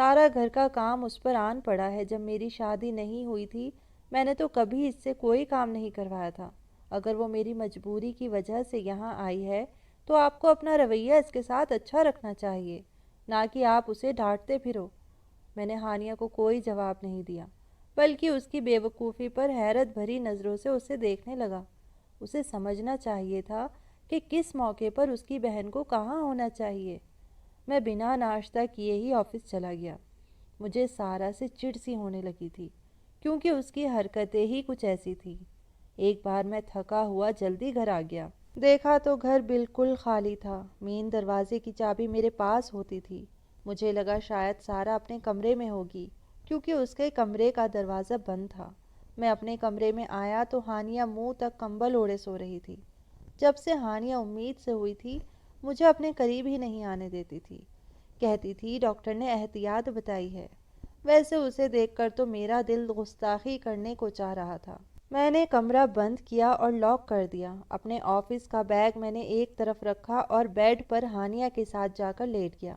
سارا گھر کا کام اس پر آن پڑا ہے۔ جب میری شادی نہیں ہوئی تھی میں نے تو کبھی اس سے کوئی کام نہیں کروایا تھا۔ اگر وہ میری مجبوری کی وجہ سے یہاں آئی ہے تو آپ کو اپنا رویہ اس کے ساتھ اچھا رکھنا چاہیے، نہ کہ آپ اسے ڈانٹتے پھرو۔ میں نے ہانیہ کو کوئی جواب نہیں دیا، بلکہ اس کی بے وقوفی پر حیرت بھری نظروں سے اسے دیکھنے لگا۔ اسے سمجھنا چاہیے تھا کہ کس موقع پر اس کی بہن کو کہاں ہونا چاہیے۔ میں بنا ناشتہ کیے ہی آفس چلا گیا۔ مجھے سارا سے چڑ سی ہونے لگی تھی، کیونکہ اس کی حرکتیں ہی کچھ ایسی تھیں۔ ایک بار میں تھکا ہوا جلدی گھر آ گیا۔ دیکھا تو گھر بالکل خالی تھا۔ مین دروازے کی چابی میرے پاس ہوتی تھی۔ مجھے لگا شاید سارا اپنے کمرے میں ہوگی، کیونکہ اس کے کمرے کا دروازہ بند تھا۔ میں اپنے کمرے میں آیا تو ہانیہ منہ تک کمبل اوڑھے سو رہی تھی۔ جب سے ہانیہ امید سے ہوئی تھی مجھے اپنے قریب ہی نہیں آنے دیتی تھی۔ کہتی تھی ڈاکٹر نے احتیاط بتائی ہے۔ ویسے اسے دیکھ کر تو میرا دل گستاخی کرنے کو چاہ رہا تھا۔ میں نے کمرہ بند کیا اور لاک کر دیا۔ اپنے آفس کا بیگ میں نے ایک طرف رکھا اور بیڈ پر ہانیہ کے ساتھ جا کر لیٹ گیا۔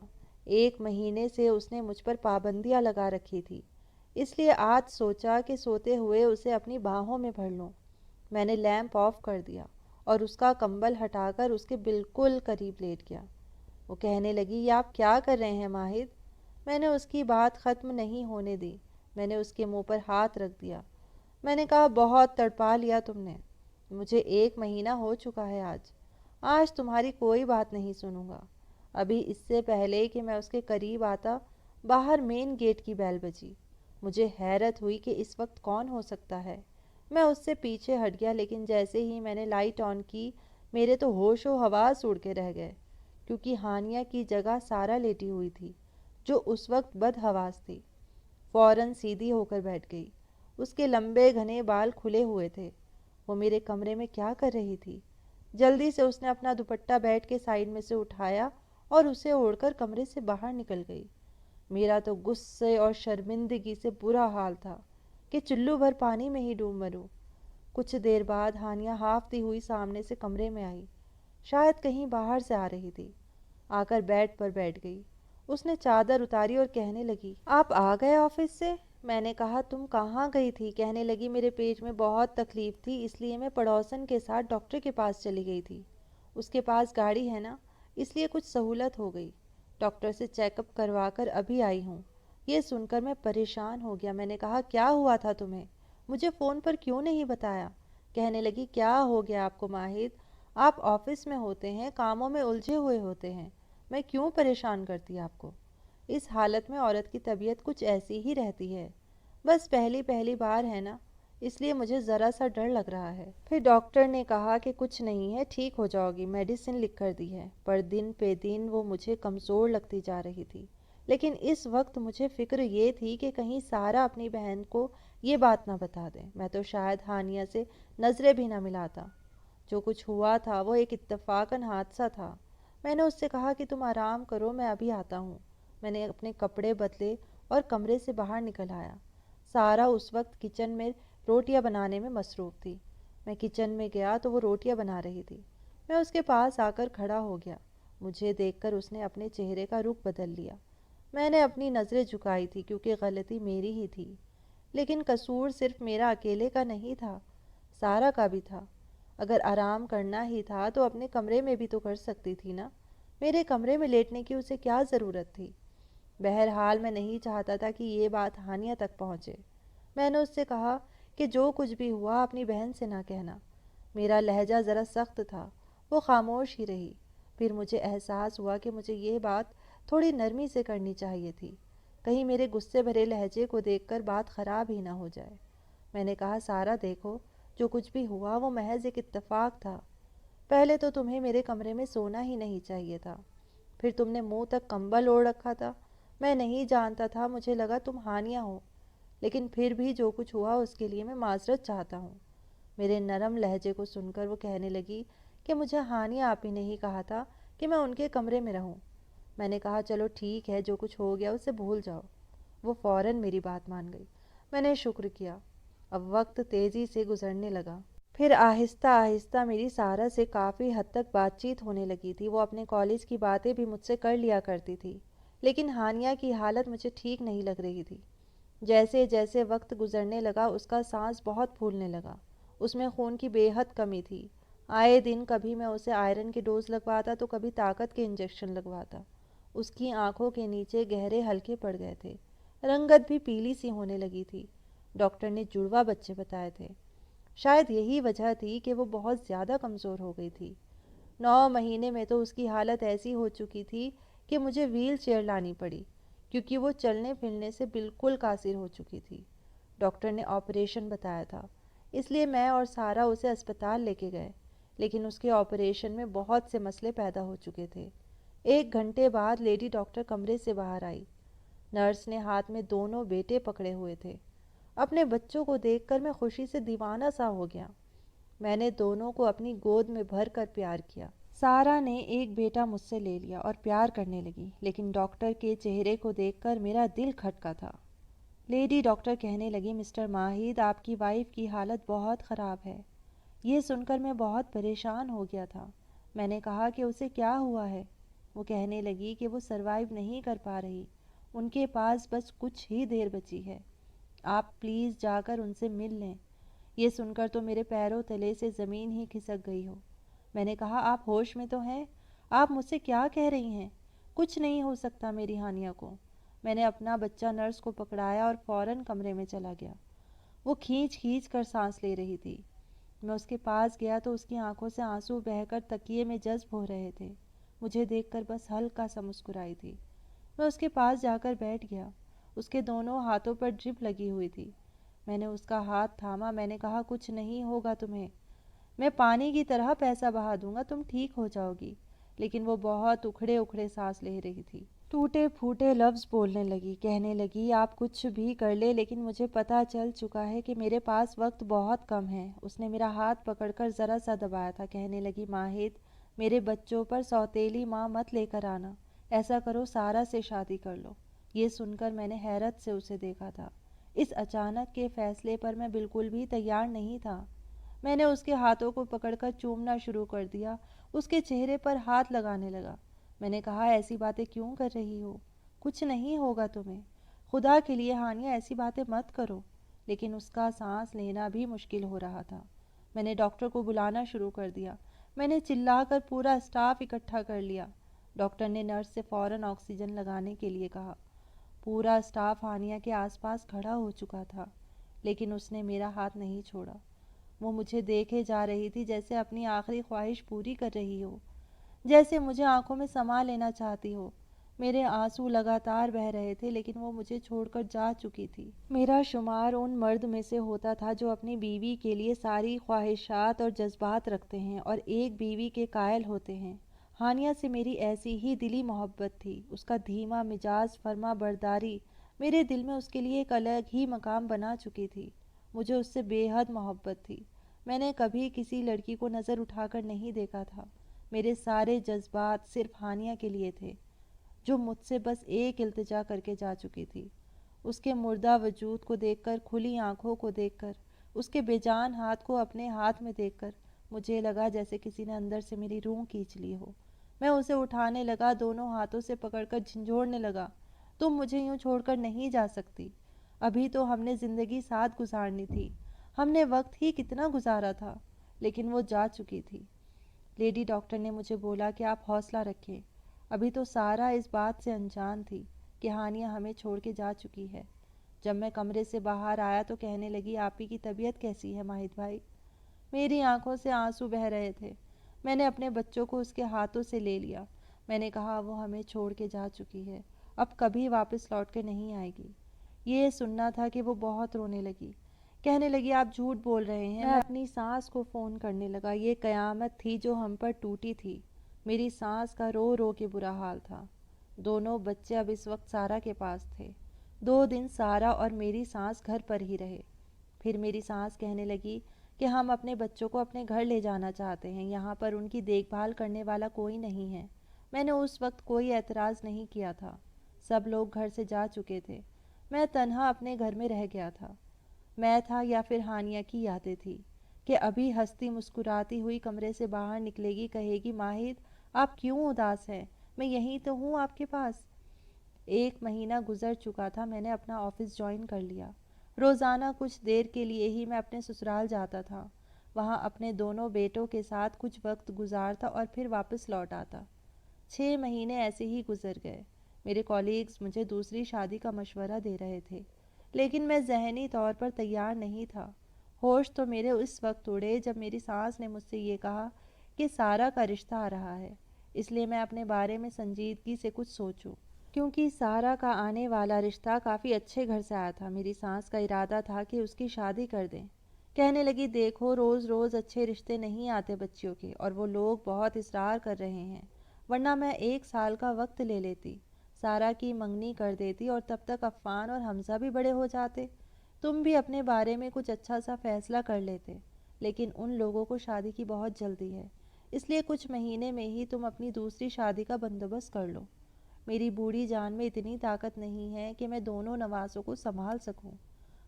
1 مہینے سے اس نے مجھ پر پابندیاں لگا رکھی تھی، اس لیے آج سوچا کہ سوتے ہوئے اسے اپنی باہوں میں بھر لوں۔ میں نے لیمپ آف کر دیا اور اس کا کمبل ہٹا کر اس کے بالکل قریب لیٹ گیا۔ وہ کہنے لگی، یہ آپ کیا کر رہے ہیں ماہد؟ میں نے اس کی بات ختم نہیں ہونے دی۔ میں نے اس کے منہ پر ہاتھ رکھ دیا۔ میں نے کہا، بہت تڑپا لیا تم نے۔ مجھے 1 مہینہ ہو چکا ہے آج تمہاری کوئی بات نہیں سنوں گا۔ ابھی اس سے پہلے کہ میں اس کے قریب آتا باہر مین گیٹ کی بیل بجی۔ مجھے حیرت ہوئی کہ اس وقت کون ہو سکتا ہے۔ میں اس سے پیچھے ہٹ گیا، لیکن جیسے ہی میں نے لائٹ آن کی میرے تو ہوش و حواس اڑ کے رہ گئے، کیونکہ ہانیہ کی جگہ سارا لیٹی ہوئی تھی، جو اس وقت بدحواس تھی۔ فوراً سیدھی ہو کر بیٹھ گئی۔ اس کے لمبے گھنے بال کھلے ہوئے تھے۔ وہ میرے کمرے میں کیا کر رہی تھی؟ جلدی سے اس نے اپنا دوپٹہ بیڈ کے سائڈ میں سے اٹھایا اور اسے اوڑھ کر کمرے سے باہر نکل گئی۔ میرا تو غصے اور شرمندگی سے برا حال تھا کہ چلو بھر پانی میں ہی ڈوب مروں۔ کچھ دیر بعد ہانیہ ہافتی ہوئی سامنے سے کمرے میں آئی، شاید کہیں باہر سے آ رہی تھی۔ آ کر بیڈ پر بیٹھ گئی۔ اس نے چادر اتاری اور کہنے لگی، آپ آ گئے آفس سے؟ میں نے کہا، تم کہاں گئی تھی؟ کہنے لگی، میرے پیٹ میں بہت تکلیف تھی، اس لیے میں پڑوسن کے ساتھ ڈاکٹر کے پاس چلی گئی تھی۔ اس کے پاس گاڑی ہے نا، اس لیے کچھ سہولت ہو گئی۔ ڈاکٹر سے چیک اپ کروا کر ابھی آئی ہوں۔ یہ سن کر میں پریشان ہو گیا۔ میں نے کہا، کیا ہوا تھا تمہیں؟ مجھے فون پر کیوں نہیں بتایا؟ کہنے لگی، کیا ہو گیا آپ کو ماہد؟ آپ آفس میں ہوتے ہیں، کاموں میں الجھے ہوئے ہوتے ہیں، میں کیوں پریشان کرتی آپ کو؟ اس حالت میں عورت کی طبیعت کچھ ایسی ہی رہتی ہے۔ بس پہلی بار ہے نا، اس لیے مجھے ذرا سا ڈر لگ رہا ہے۔ پھر ڈاکٹر نے کہا کہ کچھ نہیں ہے، ٹھیک ہو جاؤ گی، میڈیسن لکھ کر دی ہے۔ پر دن پہ دن وہ مجھے کمزور لگتی جا رہی تھی۔ لیکن اس وقت مجھے فکر یہ تھی کہ کہیں سارا اپنی بہن کو یہ بات نہ بتا دے۔ میں تو شاید ہانیہ سے نظریں بھی نہ ملاتا۔ جو کچھ ہوا تھا وہ ایک اتفاقاً حادثہ تھا۔ میں نے اس سے کہا کہ تم آرام کرو، میں ابھی آتا ہوں۔ میں نے اپنے کپڑے بدلے اور کمرے سے باہر نکل آیا۔ سارا اس وقت کچن میں روٹیاں بنانے میں مصروف تھی۔ میں کچن میں گیا تو وہ روٹیاں بنا رہی تھی۔ میں اس کے پاس آ کر کھڑا ہو گیا۔ مجھے دیکھ کر اس نے اپنے چہرے کا رخ بدل لیا۔ میں نے اپنی نظریں جھکائی تھی، کیونکہ غلطی میری ہی تھی، لیکن قصور صرف میرا اکیلے کا نہیں تھا، سارا کا بھی تھا۔ اگر آرام کرنا ہی تھا تو اپنے کمرے میں بھی تو کر سکتی تھی نا۔ میرے کمرے میں لیٹنے کی اسے کیا ضرورت تھی؟ بہرحال میں نہیں چاہتا تھا کہ یہ بات ہانیہ تک پہنچے۔ میں نے اس سے کہا کہ جو کچھ بھی ہوا اپنی بہن سے نہ کہنا۔ میرا لہجہ ذرا سخت تھا۔ وہ خاموش ہی رہی۔ پھر مجھے احساس ہوا کہ مجھے یہ بات تھوڑی نرمی سے کرنی چاہیے تھی، کہیں میرے غصے بھرے لہجے کو دیکھ کر بات خراب ہی نہ ہو جائے۔ میں نے کہا، سارا دیکھو، جو کچھ بھی ہوا وہ محض ایک اتفاق تھا۔ پہلے تو تمہیں میرے کمرے میں سونا ہی نہیں چاہیے تھا۔ پھر تم نے منہ تک کمبل اوڑھ رکھا تھا۔ میں نہیں جانتا تھا، مجھے لگا تم ہانیہ ہو، لیکن پھر بھی جو کچھ ہوا اس کے لیے میں معذرت چاہتا ہوں۔ میرے نرم لہجے کو سن کر وہ کہنے لگی کہ مجھے ہانیہ آپی نے ہی کہا تھا کہ میں ان کے کمرے میں رہوں۔ میں نے کہا، چلو ٹھیک ہے، جو کچھ ہو گیا اسے بھول جاؤ۔ وہ فوراً میری بات مان گئی۔ میں نے شکر کیا۔ اب وقت تیزی سے گزرنے لگا۔ پھر آہستہ آہستہ میری سارا سے کافی حد تک بات چیت ہونے لگی تھی۔ وہ اپنے کالج کی باتیں بھی مجھ سے کر لیا کرتی تھی، لیکن ہانیہ کی حالت مجھے ٹھیک نہیں لگ رہی تھی۔ جیسے جیسے وقت گزرنے لگا اس کا سانس بہت پھولنے لگا، اس میں خون کی بے حد کمی تھی۔ آئے دن کبھی میں اسے آئرن کی ڈوز لگواتا تو کبھی طاقت کے انجیکشن لگواتا۔ اس کی آنکھوں کے نیچے گہرے حلقے پڑ گئے تھے، رنگت بھی پیلی سی ہونے لگی تھی۔ ڈاکٹر نے جڑواں بچے بتائے تھے۔ شاید یہی وجہ تھی کہ وہ بہت زیادہ کمزور ہو گئی تھی۔ 9 مہینے میں تو اس کی حالت ایسی ہو چکی تھی کہ مجھے ویل چیئر لانی پڑی، کیونکہ وہ چلنے پھرنے سے بالکل قاصر ہو چکی تھی۔ ڈاکٹر نے آپریشن بتایا تھا، اس لیے میں اور سارا اسے اسپتال لے کے گئے، لیکن اس کے آپریشن میں بہت سے مسئلے پیدا ہو چکے تھے۔ 1 گھنٹے بعد لیڈی ڈاکٹر کمرے سے باہر آئی۔ نرس نے ہاتھ میں دونوں بیٹے پکڑے ہوئے تھے۔ اپنے بچوں کو دیکھ کر میں خوشی سے دیوانہ سا ہو گیا۔ میں نے دونوں کو اپنی گود میں بھر کر پیار کیا۔ سارا نے ایک بیٹا مجھ سے لے لیا اور پیار کرنے لگی، لیکن ڈاکٹر کے چہرے کو دیکھ کر میرا دل کھٹکا تھا۔ لیڈی ڈاکٹر کہنے لگی، مسٹر ماہد، آپ کی وائف کی حالت بہت خراب ہے۔ یہ سن کر میں بہت پریشان ہو گیا تھا۔ میں نے کہا کہ اسے کیا ہوا ہے؟ وہ کہنے لگی کہ وہ سروائیو نہیں کر پا رہی، ان کے پاس بس کچھ ہی دیر بچی ہے، آپ پلیز جا کر ان سے مل لیں۔ یہ سن کر تو میرے پیروں تلے سے زمین ہی کھسک گئی ہو۔ میں نے کہا، آپ ہوش میں تو ہیں؟ آپ مجھ سے کیا کہہ رہی ہیں؟ کچھ نہیں ہو سکتا میری ہانیہ کو۔ میں نے اپنا بچہ نرس کو پکڑایا اور فوراً کمرے میں چلا گیا۔ وہ کھینچ کھینچ کر سانس لے رہی تھی۔ میں اس کے پاس گیا تو اس کی آنکھوں سے آنسو بہہ کر تکیے میں جذب ہو رہے تھے۔ مجھے دیکھ کر بس ہلکا سا مسکرائی تھی۔ میں اس کے پاس جا کر بیٹھ گیا۔ اس کے دونوں ہاتھوں پر ڈرپ لگی ہوئی تھی۔ میں نے اس کا ہاتھ تھاما۔ میں نے کہا، کچھ نہیں ہوگا تمہیں، میں پانی کی طرح پیسہ بہا دوں گا، تم ٹھیک ہو جاؤ گی۔ لیکن وہ بہت اکھڑے اکھڑے سانس لے رہی تھی، ٹوٹے پھوٹے لفظ بولنے لگی، کہنے لگی، آپ کچھ بھی کر لے لیکن مجھے پتہ چل چکا ہے کہ میرے پاس وقت بہت کم ہے۔ اس نے میرا ہاتھ پکڑ کر ذرا سا دبایا تھا، کہنے لگی، ماہد، میرے بچوں پر سوتیلی ماں مت لے کر آنا، ایسا کرو سارا سے شادی کر لو۔ یہ سن کر میں نے حیرت سے اسے دیکھا تھا۔ اس اچانک کے فیصلے پر میں بالکل بھی تیار نہیں تھا۔ میں نے اس کے ہاتھوں کو پکڑ کر چومنا شروع کر دیا، اس کے چہرے پر ہاتھ لگانے لگا۔ میں نے کہا، ایسی باتیں کیوں کر رہی ہو؟ کچھ نہیں ہوگا تمہیں، خدا کے لیے ہانیہ ایسی باتیں مت کرو۔ لیکن اس کا سانس لینا بھی مشکل ہو رہا تھا۔ میں نے ڈاکٹر کو بلانا شروع کر دیا۔ میں نے چلا کر پورا اسٹاف اکٹھا کر لیا۔ ڈاکٹر نے نرس سے فوراً آکسیجن لگانے کے لیے کہا۔ پورا اسٹاف ہانیہ کے آس پاس کھڑا ہو چکا تھا، لیکن اس نے میرا ہاتھ نہیں چھوڑا۔ وہ مجھے دیکھے جا رہی تھی جیسے اپنی آخری خواہش پوری کر رہی ہو، جیسے مجھے آنکھوں میں سما لینا چاہتی ہو۔ میرے آنسو لگاتار بہہ رہے تھے، لیکن وہ مجھے چھوڑ کر جا چکی تھی۔ میرا شمار ان مرد میں سے ہوتا تھا جو اپنی بیوی کے لیے ساری خواہشات اور جذبات رکھتے ہیں اور ایک بیوی کے قائل ہوتے ہیں۔ ہانیہ سے میری ایسی ہی دلی محبت تھی۔ اس کا دھیما مزاج، فرما برداری میرے دل میں اس کے لیے ایک الگ ہی مقام بنا چکی تھی۔ مجھے اس سے بے حد محبت تھی۔ میں نے کبھی کسی لڑکی کو نظر اٹھا کر نہیں دیکھا تھا۔ میرے سارے جذبات صرف ہانیہ کے لیے تھے، جو مجھ سے بس ایک التجا کر کے جا چکی تھی۔ اس کے مردہ وجود کو دیکھ کر، کھلی آنکھوں کو دیکھ کر، اس کے بے جان ہاتھ کو اپنے ہاتھ میں دیکھ کر مجھے لگا جیسے کسی نے اندر سے میری روح کھینچ لی ہو۔ میں اسے اٹھانے لگا، دونوں ہاتھوں سے پکڑ کر جھنجھوڑنے لگا، تم مجھے یوں چھوڑ کر نہیں جا سکتی۔ ابھی تو ہم نے زندگی ساتھ گزارنی تھی، ہم نے وقت ہی کتنا گزارا تھا، لیکن وہ جا چکی تھی۔ لیڈی ڈاکٹر نے مجھے بولا کہ آپ حوصلہ رکھیں، ابھی تو سارا اس بات سے انجان تھی کہ ہانیہ ہمیں چھوڑ کے جا چکی ہے۔ جب میں کمرے سے باہر آیا تو کہنے لگی، آپ ہی کی طبیعت کیسی ہے ماہد بھائی؟ میری آنکھوں سے آنسو بہہ رہے تھے۔ میں نے اپنے بچوں کو اس کے ہاتھوں سے لے لیا۔ میں نے کہا، وہ ہمیں چھوڑ کے جا چکی ہے، اب کبھی واپس لوٹ کے نہیں آئے گی۔ یہ سننا تھا کہ وہ بہت رونے لگی، کہنے لگی، آپ جھوٹ بول رہے ہیں۔ میں اپنی سانس کو فون کرنے لگا۔ یہ قیامت تھی جو ہم پر ٹوٹی تھی۔ میری سانس کا رو رو کے برا حال تھا۔ دونوں بچے اب اس وقت سارا کے پاس تھے۔ 2 دن سارا اور میری سانس گھر پر ہی رہے۔ پھر میری سانس کہنے لگی کہ ہم اپنے بچوں کو اپنے گھر لے جانا چاہتے ہیں، یہاں پر ان کی دیکھ بھال کرنے والا کوئی نہیں ہے۔ میں نے اس وقت کوئی اعتراض نہیں کیا تھا، سب لوگ گھر سے جا چکے تھے۔ میں تنہا اپنے گھر میں رہ گیا تھا۔ میں تھا یا پھر ہانیہ کی یادیں تھی کہ ابھی ہنستی مسکراتی ہوئی کمرے سے باہر نکلے گی، کہے گی، ماہد آپ کیوں اداس ہیں، میں یہیں تو ہوں آپ کے پاس۔ 1 مہینہ گزر چکا تھا، میں نے اپنا آفس جوائن کر لیا۔ روزانہ کچھ دیر کے لیے ہی میں اپنے سسرال جاتا تھا، وہاں اپنے دونوں بیٹوں کے ساتھ کچھ وقت گزارتا اور پھر واپس لوٹ آتا۔ 6 مہینے ایسے ہی گزر گئے۔ میرے کولیگز مجھے دوسری شادی کا مشورہ دے رہے تھے، لیکن میں ذہنی طور پر تیار نہیں تھا۔ ہوش تو میرے اس وقت اڑے جب میری ساس نے مجھ سے یہ کہا کہ سارہ کا رشتہ آ رہا ہے، اس لیے میں اپنے بارے میں سنجیدگی سے کچھ سوچوں۔ کیونکہ سارہ کا آنے والا رشتہ کافی اچھے گھر سے آیا تھا، میری ساس کا ارادہ تھا کہ اس کی شادی کر دیں۔ کہنے لگی، دیکھو روز روز اچھے رشتے نہیں آتے بچیوں کے، اور وہ لوگ بہت اصرار کر رہے ہیں، ورنہ میں 1 سال کا وقت لے لیتی، سارہ کی منگنی کر دیتی اور تب تک عفان اور حمزہ بھی بڑے ہو جاتے، تم بھی اپنے بارے میں کچھ اچھا سا فیصلہ کر لیتے۔ لیکن ان لوگوں کو شادی کی بہت جلدی ہے، اس لیے کچھ مہینے میں ہی تم اپنی دوسری شادی کا بندوبست کر لو۔ میری بوڑھی جان میں اتنی طاقت نہیں ہے کہ میں دونوں نواسوں کو سنبھال سکوں،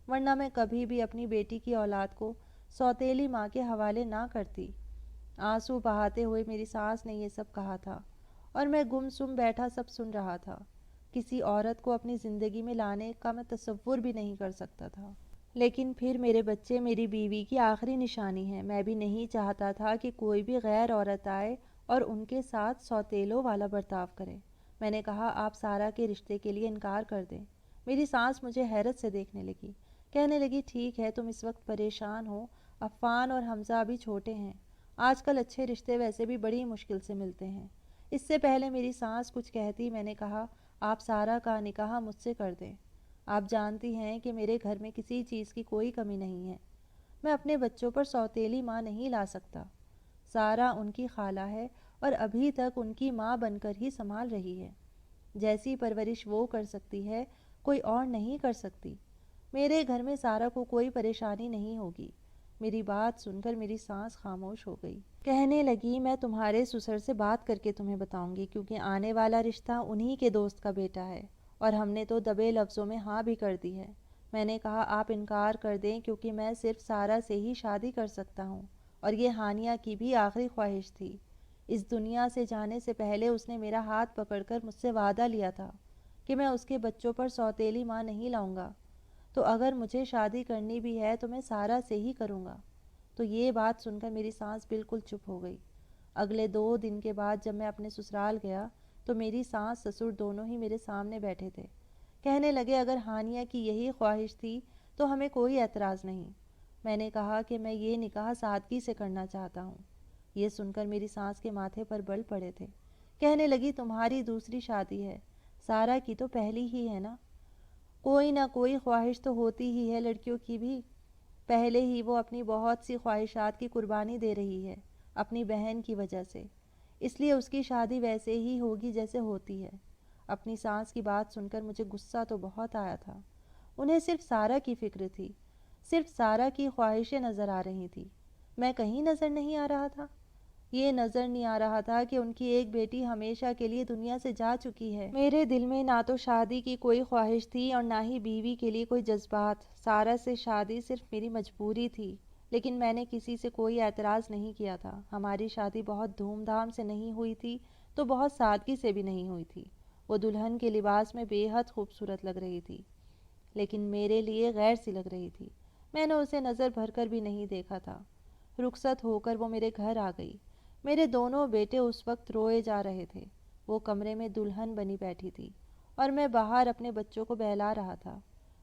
ورنہ میں کبھی بھی اپنی بیٹی کی اولاد کو سوتیلی ماں کے حوالے نہ کرتی۔ آنسو بہاتے ہوئے میری ساس نے یہ سب کہا تھا، اور میں گم سم بیٹھا سب سن رہا تھا۔ کسی عورت کو اپنی زندگی میں لانے کا میں تصور بھی نہیں کر سکتا تھا۔ لیکن پھر میرے بچے میری بیوی کی آخری نشانی ہیں، میں بھی نہیں چاہتا تھا کہ کوئی بھی غیر عورت آئے اور ان کے ساتھ سوتیلوں والا برتاؤ کرے۔ میں نے کہا، آپ سارہ کے رشتے کے لیے انکار کر دیں۔ میری ساس مجھے حیرت سے دیکھنے لگی، کہنے لگی، ٹھیک ہے، تم اس وقت پریشان ہو، عفان اور حمزہ ابھی چھوٹے ہیں، آج کل اچھے رشتے ویسے بھی بڑی مشکل سے ملتے ہیں۔ اس سے پہلے میری ساس کچھ کہتی، میں نے کہا، آپ سارہ کا نکاح مجھ سے کر دیں۔ آپ جانتی ہیں کہ میرے گھر میں کسی چیز کی کوئی کمی نہیں ہے، میں اپنے بچوں پر سوتیلی ماں نہیں لا سکتا۔ سارہ ان کی خالہ ہے اور ابھی تک ان کی ماں بن کر ہی سنبھال رہی ہے۔ جیسی پرورش وہ کر سکتی ہے، کوئی اور نہیں کر سکتی۔ میرے گھر میں سارہ کو کوئی پریشانی نہیں ہوگی۔ میری بات سن کر میری سانس خاموش ہو گئی۔ کہنے لگی، میں تمہارے سسر سے بات کر کے تمہیں بتاؤں گی، کیونکہ آنے والا رشتہ انہی کے دوست کا بیٹا ہے، اور ہم نے تو دبے لفظوں میں ہاں بھی کر دی ہے۔ میں نے کہا، آپ انکار کر دیں، کیونکہ میں صرف سارہ سے ہی شادی کر سکتا ہوں، اور یہ ہانیہ کی بھی آخری خواہش تھی۔ اس دنیا سے جانے سے پہلے اس نے میرا ہاتھ پکڑ کر مجھ سے وعدہ لیا تھا کہ میں اس کے بچوں پر سوتیلی ماں نہیں لاؤں گا، تو اگر مجھے شادی کرنی بھی ہے تو میں سارہ سے ہی کروں گا۔ تو یہ بات سن کر میری سانس بالکل چپ ہو گئی۔ اگلے 2 دن کے بعد جب میں اپنے سسرال گیا تو میری ساس سسر دونوں ہی میرے سامنے بیٹھے تھے۔ کہنے لگے، اگر ہانیہ کی یہی خواہش تھی تو ہمیں کوئی اعتراض نہیں۔ میں نے کہا کہ میں یہ نکاح سادگی سے کرنا چاہتا ہوں۔ یہ سن کر میری ساس کے ماتھے پر بل پڑے تھے۔ کہنے لگی، تمہاری دوسری شادی ہے، سارہ کی تو پہلی ہی ہے نا، کوئی نہ کوئی خواہش تو ہوتی ہی ہے لڑکیوں کی بھی۔ پہلے ہی وہ اپنی بہت سی خواہشات کی قربانی دے رہی ہے اپنی بہن کی وجہ سے، اس لیے اس کی شادی ویسے ہی ہوگی جیسے ہوتی ہے۔ اپنی ساس کی بات سن کر مجھے غصہ تو بہت آیا تھا۔ انہیں صرف سارہ کی فکر تھی، صرف سارہ کی خواہشیں نظر آ رہی تھی، میں کہیں نظر نہیں آ رہا تھا۔ یہ نظر نہیں آ رہا تھا کہ ان کی ایک بیٹی ہمیشہ کے لیے دنیا سے جا چکی ہے۔ میرے دل میں نہ تو شادی کی کوئی خواہش تھی اور نہ ہی بیوی کے لیے کوئی جذبات۔ سارہ سے شادی صرف میری مجبوری تھی، لیکن میں نے کسی سے کوئی اعتراض نہیں کیا تھا۔ ہماری شادی بہت دھوم دھام سے نہیں ہوئی تھی تو بہت سادگی سے بھی نہیں ہوئی تھی۔ وہ دلہن کے لباس میں بے حد خوبصورت لگ رہی تھی، لیکن میرے لیے غیر سی لگ رہی تھی۔ میں نے اسے نظر بھر کر بھی نہیں دیکھا تھا۔ رخصت ہو کر وہ میرے گھر آ گئی۔ میرے دونوں بیٹے اس وقت روئے جا رہے تھے۔ وہ کمرے میں دلہن بنی بیٹھی تھی اور میں باہر اپنے بچوں کو بہلا رہا تھا۔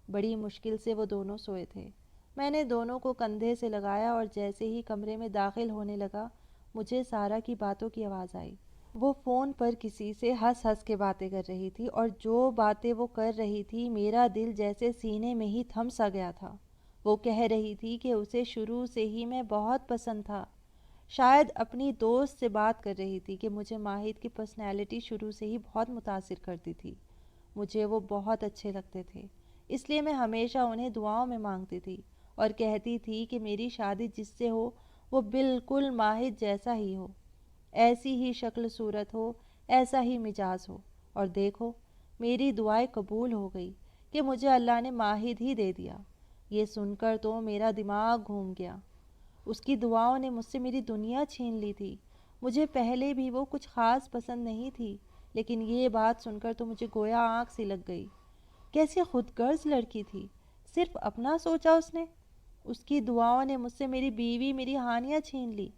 بڑی مشکل سے وہ دونوں سوئے تھے۔ میں نے دونوں کو کندھے سے لگایا اور جیسے ہی کمرے میں داخل ہونے لگا، مجھے سارہ کی باتوں کی آواز آئی۔ وہ فون پر کسی سے ہنس ہنس کے باتیں کر رہی تھی، اور جو باتیں وہ کر رہی تھی میرا دل جیسے سینے میں ہی تھم سا گیا تھا۔ وہ کہہ رہی تھی کہ اسے شروع سے ہی میں بہت پسند تھا۔ شاید اپنی دوست سے بات کر رہی تھی کہ مجھے ماہد کی پرسنالٹی شروع سے ہی بہت متاثر کرتی تھی۔ مجھے وہ بہت اچھے لگتے تھے، اس لیے میں ہمیشہ انہیں دعاؤں میں مانگتی تھی اور کہتی تھی کہ میری شادی جس سے ہو وہ بالکل ماہد جیسا ہی ہو، ایسی ہی شکل صورت ہو، ایسا ہی مزاج ہو۔ اور دیکھو، میری دعائیں قبول ہو گئی کہ مجھے اللہ نے ماہد ہی دے دیا۔ یہ سن کر تو میرا دماغ گھوم گیا۔ اس کی دعاؤں نے مجھ سے میری دنیا چھین لی تھی۔ مجھے پہلے بھی وہ کچھ خاص پسند نہیں تھی، لیکن یہ بات سن کر تو مجھے گویا آنکھ سی لگ گئی۔ کیسی خود غرض لڑکی تھی، صرف اپنا سوچا اس نے۔ اس کی دعاؤں نے مجھ سے میری بیوی، میری ہانیہ چھین لی۔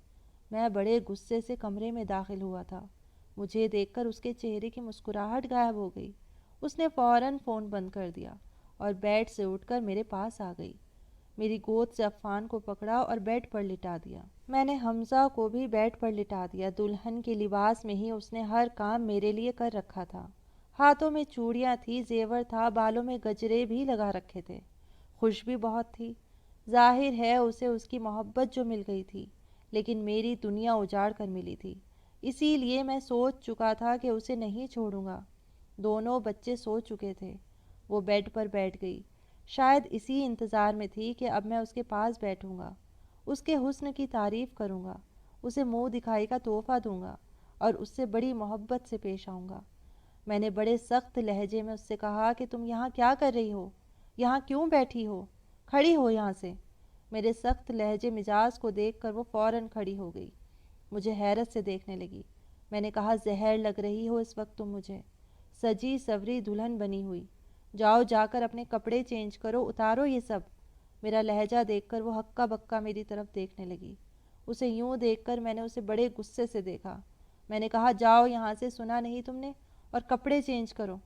میں بڑے غصے سے کمرے میں داخل ہوا تھا۔ مجھے دیکھ کر اس کے چہرے کی مسکراہٹ غائب ہو گئی۔ اس نے فوراً فون بند کر دیا اور بیڈ سے اٹھ کر میرے پاس آ گئی۔ میری گود سے عفان کو پکڑا اور بیڈ پر لٹا دیا۔ میں نے حمزہ کو بھی بیڈ پر لٹا دیا۔ دلہن کے لباس میں ہی اس نے ہر کام میرے لیے کر رکھا تھا۔ ہاتھوں میں چوڑیاں تھی، زیور تھا، بالوں میں گجرے بھی لگا رکھے تھے۔ خوش بھی بہت تھی۔ ظاہر ہے اسے اس کی محبت جو مل گئی تھی، لیکن میری دنیا اجاڑ کر ملی تھی۔ اسی لیے میں سوچ چکا تھا کہ اسے نہیں چھوڑوں گا۔ دونوں بچے سو چکے تھے۔ وہ بیڈ پر بیٹھ گئی۔ شاید اسی انتظار میں تھی کہ اب میں اس کے پاس بیٹھوں گا، اس کے حسن کی تعریف کروں گا، اسے منہ دکھائی کا تحفہ دوں گا اور اس سے بڑی محبت سے پیش آؤں گا۔ میں نے بڑے سخت لہجے میں اس سے کہا کہ تم یہاں کیا کر رہی ہو؟ یہاں کیوں بیٹھی ہو؟ کھڑی ہو یہاں سے۔ میرے سخت لہجے مزاج کو دیکھ کر وہ فوراً کھڑی ہو گئی۔ مجھے حیرت سے دیکھنے لگی۔ میں نے کہا، زہر لگ رہی ہو اس وقت تم مجھے، سجی سوری دلہن بنی ہوئی۔ جاؤ، جا کر اپنے کپڑے چینج کرو، اتارو یہ سب۔ میرا لہجہ دیکھ کر وہ ہکا بکا میری طرف دیکھنے لگی۔ اسے یوں دیکھ کر میں نے اسے بڑے غصے سے دیکھا۔ میں نے کہا، جاؤ یہاں سے، سنا نہیں تم نے؟ اور کپڑے چینج کرو۔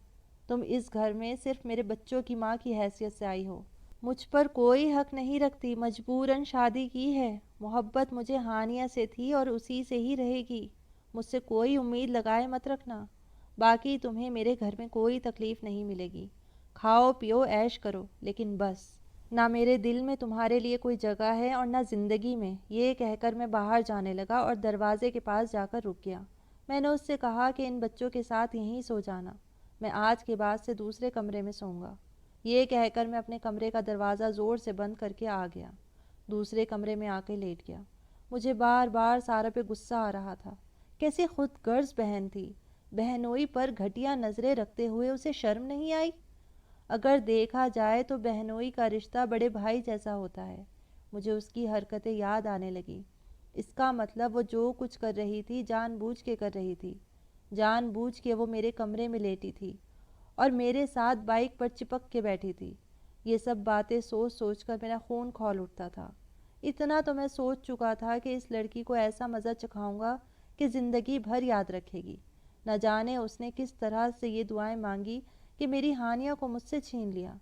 تم اس گھر میں صرف میرے بچوں کی ماں کی حیثیت سے آئی ہو، مجھ پر کوئی حق نہیں رکھتی، مجبوراً شادی کی ہے۔ محبت مجھے ہانیہ سے تھی اور اسی سے ہی رہے گی۔ مجھ سے کوئی امید لگائے مت رکھنا۔ باقی تمہیں میرے گھر میں کوئی تکلیف نہیں ملے گی۔ کھاؤ پیو عیش کرو، لیکن بس نہ میرے دل میں تمہارے لیے کوئی جگہ ہے اور نہ زندگی میں۔ یہ کہہ کر میں باہر جانے لگا اور دروازے کے پاس جا کر رک گیا۔ میں نے اس سے کہا کہ ان بچوں کے ساتھ یہیں سو جانا، میں آج کے بعد سے دوسرے کمرے میں سوؤں گا۔ یہ کہہ کر میں اپنے کمرے کا دروازہ زور سے بند کر کے آ گیا، دوسرے کمرے میں آ کے لیٹ گیا۔ مجھے بار بار سارا پہ غصہ آ رہا تھا۔ کیسی خود غرض بہن تھی، بہنوئی پر گھٹیا نظریں رکھتے ہوئے اسے شرم نہیں آئی؟ اگر دیکھا جائے تو بہنوئی کا رشتہ بڑے بھائی جیسا ہوتا ہے۔ مجھے اس کی حرکتیں یاد آنے لگیں۔ اس کا مطلب وہ جو کچھ کر رہی تھی جان بوجھ کے کر رہی تھی۔ جان بوجھ کے وہ میرے کمرے میں لیٹی تھی اور میرے ساتھ بائک پر چپک کے بیٹھی تھی۔ یہ سب باتیں سوچ سوچ کر میرا خون کھول اٹھتا تھا۔ اتنا تو میں سوچ چکا تھا کہ اس لڑکی کو ایسا مزہ چکھاؤں گا کہ زندگی بھر یاد رکھے گی۔ نہ جانے اس نے کس طرح سے یہ دعائیں مانگی کہ میری ہانیہ کو مجھ سے چھین لیا۔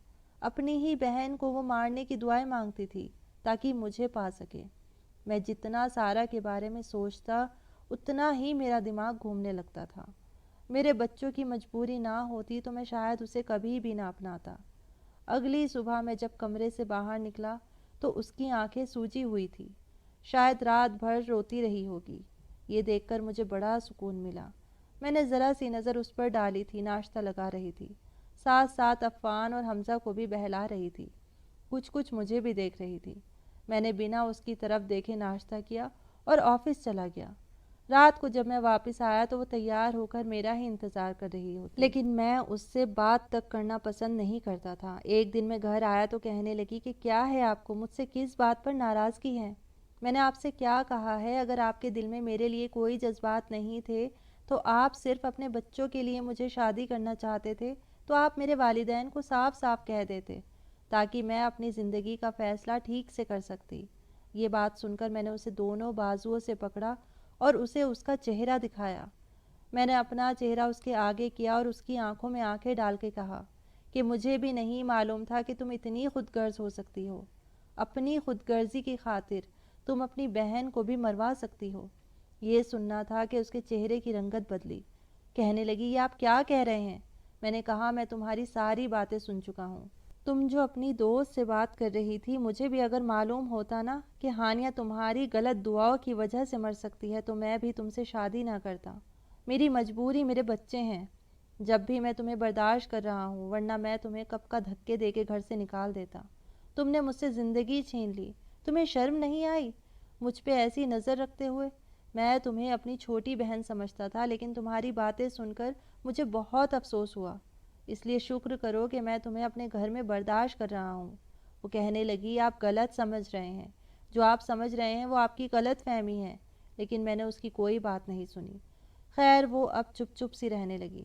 اپنی ہی بہن کو وہ مارنے کی دعائیں مانگتی تھی تاکہ مجھے پا سکے۔ میں جتنا سارا کے بارے میں سوچتا اتنا ہی میرا دماغ گھومنے لگتا تھا۔ میرے بچوں کی مجبوری نہ ہوتی تو میں شاید اسے کبھی بھی نہ اپناتا۔ اگلی صبح میں جب کمرے سے باہر نکلا تو اس کی آنکھیں سوجی ہوئی تھی، شاید رات بھر روتی رہی ہوگی۔ یہ دیکھ کر مجھے بڑا سکون ملا۔ میں نے ذرا سی نظر اس پر ڈالی تھی، ناشتہ لگا رہی تھی، ساتھ ساتھ عفان اور حمزہ کو بھی بہلا رہی تھی، کچھ کچھ مجھے بھی دیکھ رہی تھی۔ میں نے بنا اس کی طرف دیکھے ناشتہ کیا اور آفس چلا گیا۔ رات کو جب میں واپس آیا تو وہ تیار ہو کر میرا ہی انتظار کر رہی ہوتی، لیکن میں اس سے بات تک کرنا پسند نہیں کرتا تھا۔ ایک دن میں گھر آیا تو کہنے لگی کہ کیا ہے آپ کو، مجھ سے کس بات پر ناراضگی ہے؟ میں نے آپ سے کیا کہا ہے؟ اگر آپ کے دل میں میرے لیے کوئی جذبات نہیں تھے تو آپ صرف اپنے بچوں کے لیے مجھے شادی کرنا چاہتے تھے تو آپ میرے والدین کو صاف صاف کہہ دیتے تاکہ میں اپنی زندگی کا فیصلہ ٹھیک سے کر سکتی۔ یہ بات سن کر میں نے اسے دونوں بازوؤں سے پکڑا اور اسے اس کا چہرہ دکھایا۔ میں نے اپنا چہرہ اس کے آگے کیا اور اس کی آنکھوں میں آنکھیں ڈال کے کہا کہ مجھے بھی نہیں معلوم تھا کہ تم اتنی خود غرض ہو سکتی ہو۔ اپنی خود غرضی کی خاطر تم اپنی بہن کو بھی مروا سکتی ہو۔ یہ سننا تھا کہ اس کے چہرے کی رنگت بدلی۔ کہنے لگی، یہ آپ کیا کہہ رہے ہیں؟ میں نے کہا، میں تمہاری ساری باتیں سن چکا ہوں۔ تم جو اپنی دوست سے بات کر رہی تھی، مجھے بھی اگر معلوم ہوتا نا کہ ہانیہ تمہاری غلط دعاؤں کی وجہ سے مر سکتی ہے تو میں بھی تم سے شادی نہ کرتا۔ میری مجبوری میرے بچے ہیں، جب بھی میں تمہیں برداشت کر رہا ہوں، ورنہ میں تمہیں کب کا دھکے دے کے گھر سے نکال دیتا۔ تم نے مجھ سے زندگی چھین لی، تمہیں شرم نہیں آئی مجھ پہ ایسی نظر رکھتے ہوئے؟ میں تمہیں اپنی چھوٹی بہن سمجھتا تھا، لیکن تمہاری باتیں سن کر مجھے بہت افسوس ہوا، اس لیے شکر کرو کہ میں تمہیں اپنے گھر میں برداشت کر رہا ہوں۔ وہ کہنے لگی، آپ غلط سمجھ رہے ہیں، جو آپ سمجھ رہے ہیں وہ آپ کی غلط فہمی ہے، لیکن میں نے اس کی کوئی بات نہیں سنی۔ خیر وہ اب چپ چپ سی رہنے لگی،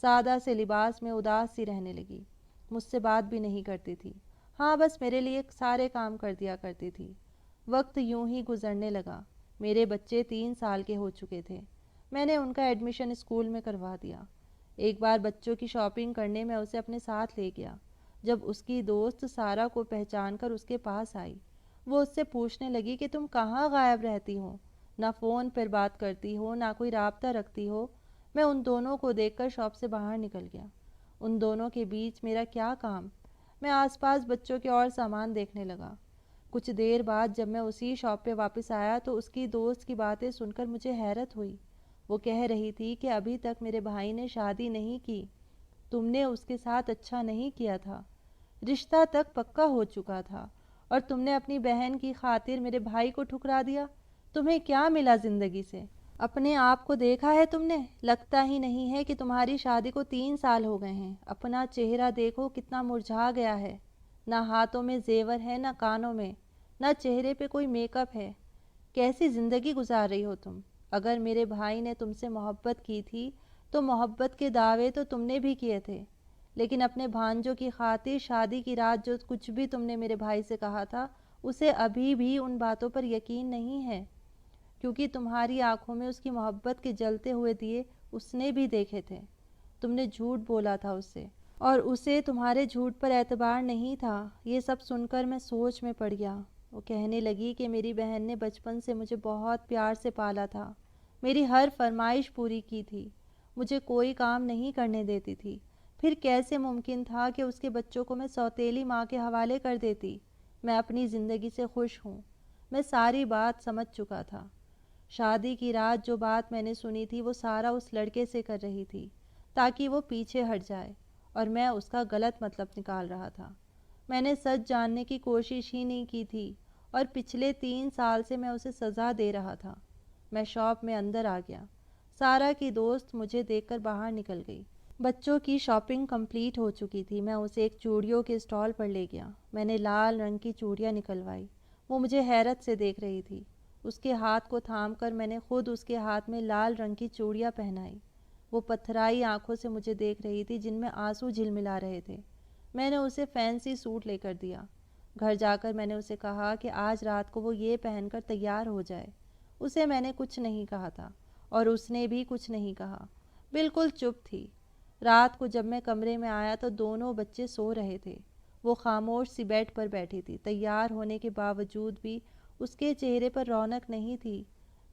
سادہ سے لباس میں اداس سی رہنے لگی، مجھ سے بات بھی نہیں کرتی تھی، ہاں بس میرے لیے سارے کام کر دیا کرتی تھی۔ وقت یوں ہی گزرنے لگا، میرے بچے 3 سال کے ہو چکے تھے، میں نے ان کا ایڈمیشن اسکول میں کروا دیا۔ ایک بار بچوں کی شاپنگ کرنے میں اسے اپنے ساتھ لے گیا۔ جب اس کی دوست سارا کو پہچان کر اس کے پاس آئی، وہ اس سے پوچھنے لگی کہ تم کہاں غائب رہتی ہو، نہ فون پر بات کرتی ہو، نہ کوئی رابطہ رکھتی ہو۔ میں ان دونوں کو دیکھ کر شاپ سے باہر نکل گیا۔ ان دونوں کے بیچ میرا کیا کام؟ میں آس پاس بچوں کے اور سامان دیکھنے لگا۔ کچھ دیر بعد جب میں اسی شاپ پہ واپس آیا تو اس کی دوست کی باتیں سن کر مجھے حیرت ہوئی۔ وہ کہہ رہی تھی کہ ابھی تک میرے بھائی نے شادی نہیں کی، تم نے اس کے ساتھ اچھا نہیں کیا تھا، رشتہ تک پکا ہو چکا تھا، اور تم نے اپنی بہن کی خاطر میرے بھائی کو ٹھکرا دیا۔ تمہیں کیا ملا زندگی سے؟ اپنے آپ کو دیکھا ہے تم نے؟ لگتا ہی نہیں ہے کہ تمہاری شادی کو 3 سال ہو گئے ہیں۔ اپنا چہرہ دیکھو کتنا مرجھا گیا ہے، نہ ہاتھوں میں زیور ہے، نہ کانوں میں، نہ چہرے پہ کوئی میک اپ ہے۔ کیسی زندگی گزار رہی ہو تم؟ اگر میرے بھائی نے تم سے محبت کی تھی تو محبت کے دعوے تو تم نے بھی کیے تھے، لیکن اپنے بھانجوں کی خاطر شادی کی رات جو کچھ بھی تم نے میرے بھائی سے کہا تھا، اسے ابھی بھی ان باتوں پر یقین نہیں ہے، کیونکہ تمہاری آنکھوں میں اس کی محبت کے جلتے ہوئے دیے اس نے بھی دیکھے تھے۔ تم نے جھوٹ بولا تھا اس سے، اور اسے تمہارے جھوٹ پر اعتبار نہیں تھا۔ یہ سب سن کر میں سوچ میں پڑ گیا۔ وہ کہنے لگی کہ میری بہن نے بچپن سے مجھے بہت پیار سے پالا تھا، میری ہر فرمائش پوری کی تھی، مجھے کوئی کام نہیں کرنے دیتی تھی، پھر کیسے ممکن تھا کہ اس کے بچوں کو میں سوتیلی ماں کے حوالے کر دیتی؟ میں اپنی زندگی سے خوش ہوں، میں ساری بات سمجھ چکا تھا۔ شادی کی رات جو بات میں نے سنی تھی وہ سارا اس لڑکے سے کر رہی تھی تاکہ وہ پیچھے ہٹ جائے، اور میں اس کا غلط مطلب نکال رہا تھا۔ میں نے سچ جاننے کی کوشش ہی نہیں کی تھی، اور پچھلے 3 سال سے میں اسے سزا دے رہا تھا۔ میں شاپ میں اندر آ گیا۔ سارا کی دوست مجھے دیکھ کر باہر نکل گئی۔ بچوں کی شاپنگ کمپلیٹ ہو چکی تھی۔ میں اسے ایک چوڑیوں کے اسٹال پر لے گیا۔ میں نے لال رنگ کی چوڑیاں نکلوائی۔ وہ مجھے حیرت سے دیکھ رہی تھی۔ اس کے ہاتھ کو تھام کر میں نے خود اس کے ہاتھ میں لال رنگ کی چوڑیاں پہنائی۔ وہ پتھرائی آنکھوں سے مجھے دیکھ رہی تھی جن میں آنسو جھلملا رہے تھے۔ میں نے اسے فینسی سوٹ لے کر دیا۔ گھر جا کر میں نے اسے کہا کہ آج رات کو وہ یہ پہن کر تیار ہو جائے۔ اسے میں نے کچھ نہیں کہا تھا، اور اس نے بھی کچھ نہیں کہا، بالکل چپ تھی۔ رات کو جب میں کمرے میں آیا تو دونوں بچے سو رہے تھے۔ وہ خاموش سی بیڈ پر بیٹھی تھی۔ تیار ہونے کے باوجود بھی اس کے چہرے پر رونق نہیں تھی۔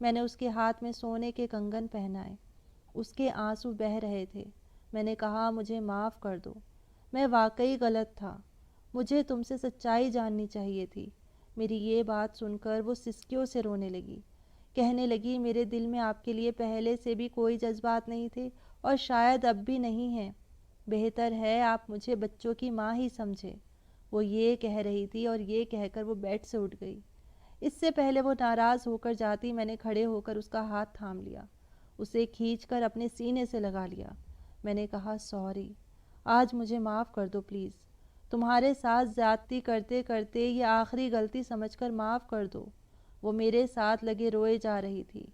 میں نے اس کے ہاتھ میں سونے کے کنگن پہنائے۔ اس کے آنسو بہہ رہے تھے۔ میں نے کہا مجھے معاف کر دو، میں واقعی غلط تھا، مجھے تم سے سچائی جاننی چاہیے تھی۔ میری یہ بات سن کر وہ سسکیوں سے رونے لگی۔ کہنے لگی میرے دل میں آپ کے لیے پہلے سے بھی کوئی جذبات نہیں تھے، اور شاید اب بھی نہیں ہیں۔ بہتر ہے آپ مجھے بچوں کی ماں ہی سمجھے۔ وہ یہ کہہ رہی تھی اور یہ کہہ کر وہ بیڈ سے اٹھ گئی۔ اس سے پہلے وہ ناراض ہو کر جاتی، میں نے کھڑے ہو کر اس کا ہاتھ تھام لیا، اسے کھینچ کر اپنے سینے سے لگا لیا۔ میں نے کہا سوری، آج مجھے معاف کر دو پلیز، تمہارے ساتھ زیادتی کرتے کرتے یہ آخری غلطی سمجھ کر معاف کر دو۔ وہ میرے ساتھ لگے روئے جا رہی تھی۔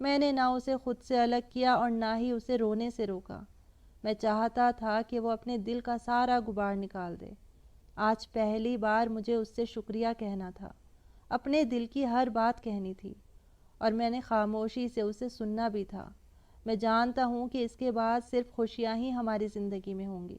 میں نے نہ اسے خود سے الگ کیا اور نہ ہی اسے رونے سے روکا۔ میں چاہتا تھا کہ وہ اپنے دل کا سارا غبار نکال دے۔ آج پہلی بار مجھے اس سے شکریہ کہنا تھا، اپنے دل کی ہر بات کہنی تھی، اور میں نے خاموشی سے اسے سننا بھی تھا۔ میں جانتا ہوں کہ اس کے بعد صرف خوشیاں ہی ہماری زندگی میں ہوں گی۔